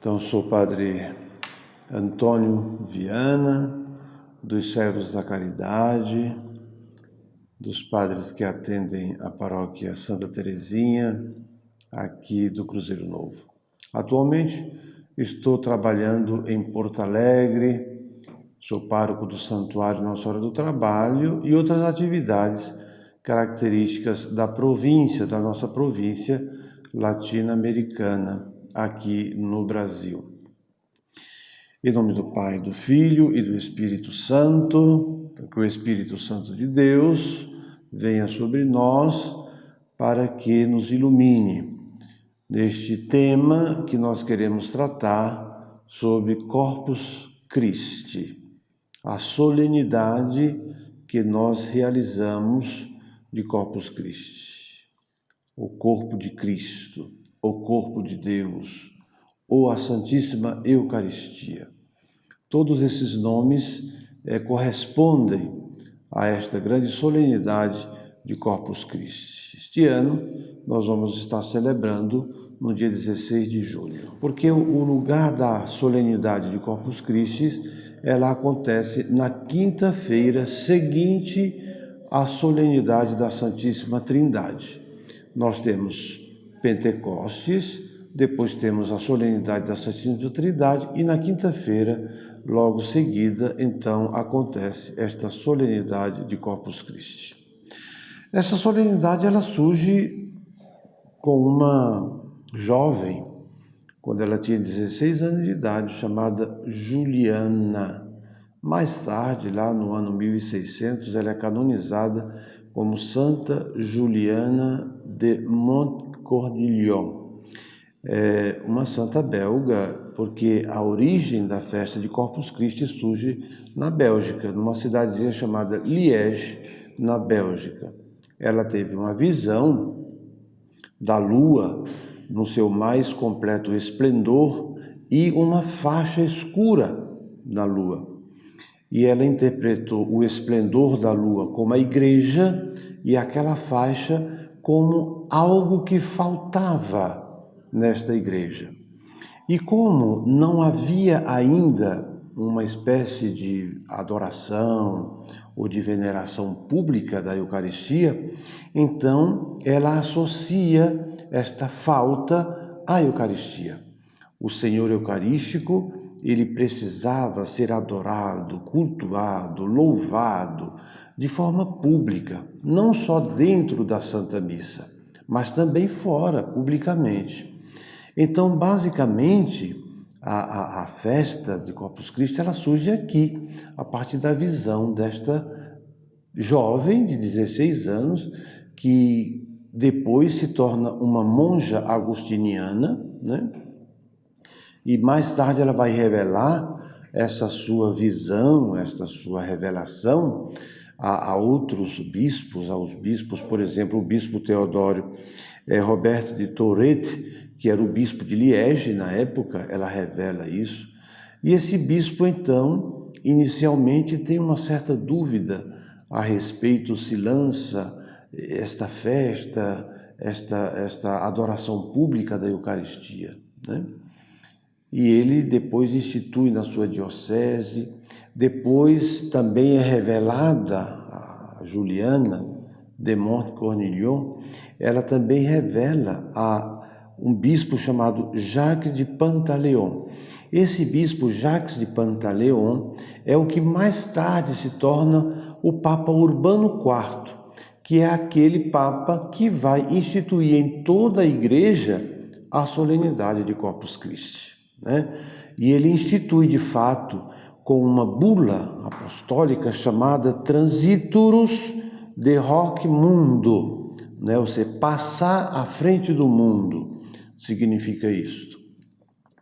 Então, sou o Padre Antônio Viana, dos Servos da Caridade, dos padres que atendem a paróquia Santa Teresinha, aqui do Cruzeiro Novo. Atualmente, estou trabalhando em Porto Alegre, sou pároco do Santuário Nossa Senhora do Trabalho e outras atividades características da província, da nossa província latino-americana, aqui no Brasil. Em nome do Pai, do Filho e do Espírito Santo, que o Espírito Santo de Deus venha sobre nós para que nos ilumine neste tema que nós queremos tratar sobre Corpus Christi, a solenidade que nós realizamos de Corpus Christi, o corpo de Cristo, o corpo de Deus, ou a Santíssima Eucaristia. Todos esses nomes correspondem a esta grande solenidade de Corpus Christi. Este ano nós vamos estar celebrando no dia 16 de junho, porque o lugar da solenidade de Corpus Christi, ela acontece na quinta-feira seguinte à solenidade da Santíssima Trindade. Nós temos Pentecostes, depois temos a solenidade da Santíssima Trindade e na quinta-feira, logo seguida, então, acontece esta solenidade de Corpus Christi. Essa solenidade, ela surge com uma jovem, quando ela tinha 16 anos de idade, chamada Juliana. Mais tarde, lá no ano 1600, ela é canonizada como Santa Juliana de Montcornillon. É uma santa belga, porque a origem da festa de Corpus Christi surge na Bélgica, numa cidadezinha chamada Liège, na Bélgica. Ela teve uma visão da lua no seu mais completo esplendor e uma faixa escura na lua. E ela interpretou o esplendor da lua como a igreja e aquela faixa como algo que faltava nesta igreja. E como não havia ainda uma espécie de adoração ou de veneração pública da Eucaristia, então ela associa esta falta à Eucaristia. O Senhor Eucarístico, ele precisava ser adorado, cultuado, louvado de forma pública, não só dentro da Santa Missa, mas também fora, publicamente. Então, basicamente, a festa de Corpus Christi, ela surge aqui, a partir da visão desta jovem de 16 anos, que depois se torna uma monja agostiniana, né? E mais tarde ela vai revelar essa sua visão, essa sua revelação a outros bispos, aos bispos, por exemplo, o bispo Teodório Roberto de Tourette, que era o bispo de Liège na época, ela revela isso. E esse bispo, então, inicialmente tem uma certa dúvida a respeito se lança esta festa, esta adoração pública da Eucaristia, né? E ele depois institui na sua diocese. Depois também é revelada a Juliana de Montcornillon, ela também revela a um bispo chamado Jacques de Pantaleon. Esse bispo Jacques de Pantaleon é o que mais tarde se torna o Papa Urbano IV, que é aquele Papa que vai instituir em toda a Igreja a solenidade de Corpus Christi, né? E ele institui de fato com uma bula apostólica chamada Transiturus de hoc mundo, né? Você passar à frente do mundo, significa isto.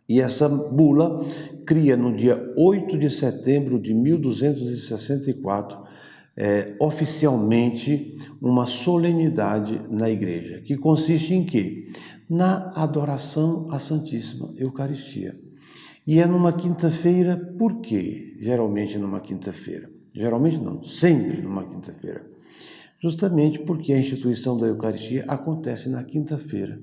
E essa bula cria no dia 8 de setembro de 1264, oficialmente uma solenidade na igreja, que consiste em quê? Na adoração à Santíssima Eucaristia. E é numa quinta-feira. Por quê? Geralmente numa quinta-feira. Geralmente não, sempre numa quinta-feira. Justamente porque a instituição da Eucaristia acontece na quinta-feira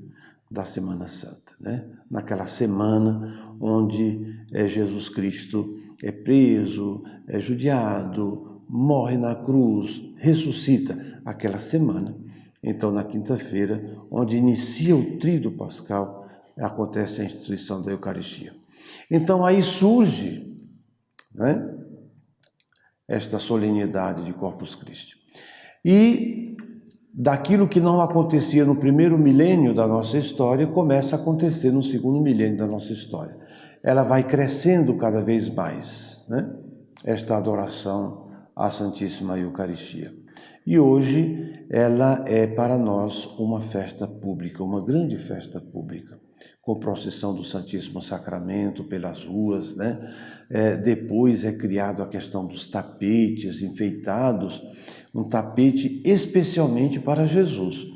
da Semana Santa, né? naquela semana onde Jesus Cristo é preso, é judiado, morre na cruz, ressuscita, aquela semana. Então, na quinta-feira, onde inicia o tríduo pascal, acontece a instituição da Eucaristia. Então, aí surge, né, esta solenidade de Corpus Christi. E daquilo que não acontecia no primeiro milênio da nossa história, começa a acontecer no segundo milênio da nossa história. Ela vai crescendo cada vez mais, né? Esta adoração à Santíssima Eucaristia. E hoje ela é para nós uma festa pública, uma grande festa pública, com procissão do Santíssimo Sacramento pelas ruas, né? Depois é criado a questão dos tapetes enfeitados, um tapete especialmente para Jesus.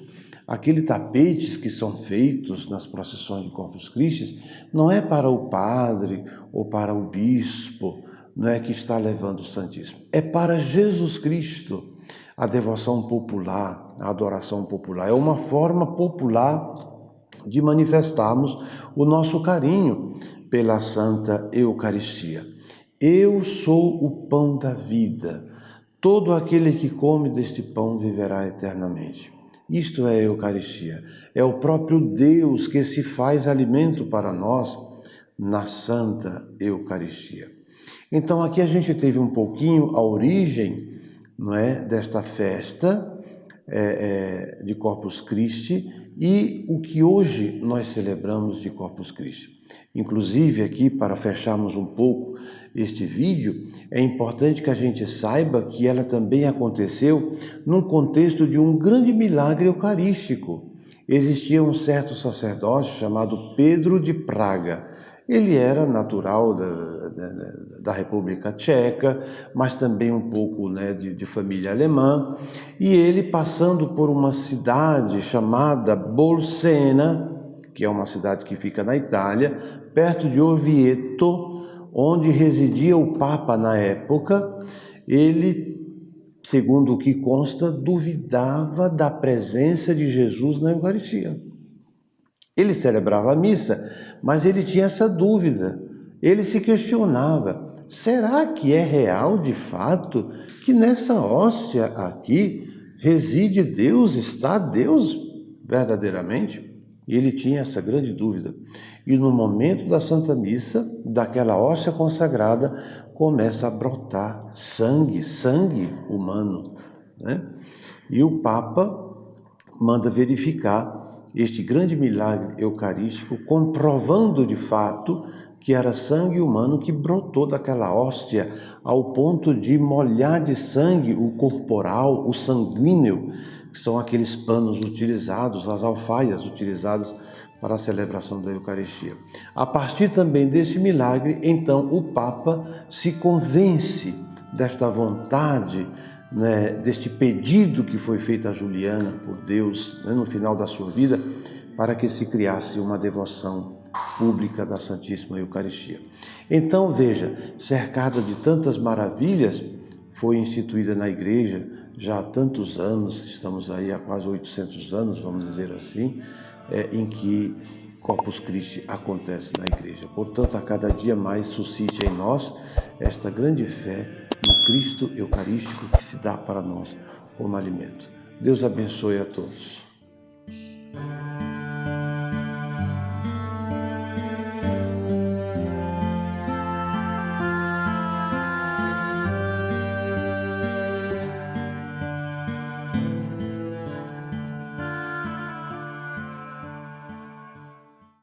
Aqueles tapetes que são feitos nas procissões de Corpus Christi não é para o padre ou para o bispo, não é que está levando o Santíssimo, é para Jesus Cristo. A devoção popular, a adoração popular, é uma forma popular de manifestarmos o nosso carinho pela Santa Eucaristia. Eu sou o pão da vida. Todo aquele que come deste pão viverá eternamente. Isto é a Eucaristia. É o próprio Deus que se faz alimento para nós na Santa Eucaristia. Então aqui a gente teve um pouquinho a origem, não é, desta festa de Corpus Christi e o que hoje nós celebramos de Corpus Christi. Inclusive aqui, para fecharmos um pouco este vídeo, é importante que a gente saiba que ela também aconteceu num contexto de um grande milagre eucarístico. Existia um certo sacerdote chamado Pedro de Praga. Ele era natural da República Tcheca, mas também um pouco, né, de família alemã, e ele, passando por uma cidade chamada Bolsena, que é uma cidade que fica na Itália, perto de Orvieto, onde residia o Papa na época, ele, segundo o que consta, duvidava da presença de Jesus na Eucaristia. Ele celebrava a missa, mas ele tinha essa dúvida. Ele se questionava, será que é real de fato que nessa hóstia aqui reside Deus, está Deus verdadeiramente? E ele tinha essa grande dúvida. E no momento da Santa Missa, daquela hóstia consagrada, começa a brotar sangue humano, né? E o Papa manda verificar este grande milagre eucarístico, comprovando de fato que era sangue humano que brotou daquela hóstia, ao ponto de molhar de sangue o corporal, o sanguíneo, que são aqueles panos utilizados, as alfaias utilizadas para a celebração da Eucaristia. A partir também desse milagre, então, o Papa se convence desta vontade, né, deste pedido que foi feito a Juliana por Deus, né, no final da sua vida, para que se criasse uma devoção pública da Santíssima Eucaristia. Então, veja, cercada de tantas maravilhas, foi instituída na Igreja já há tantos anos, estamos aí há quase 800 anos, vamos dizer assim, em que Corpus Christi acontece na Igreja. Portanto, a cada dia mais suscite em nós esta grande fé no Cristo Eucarístico que se dá para nós como alimento. Deus abençoe a todos.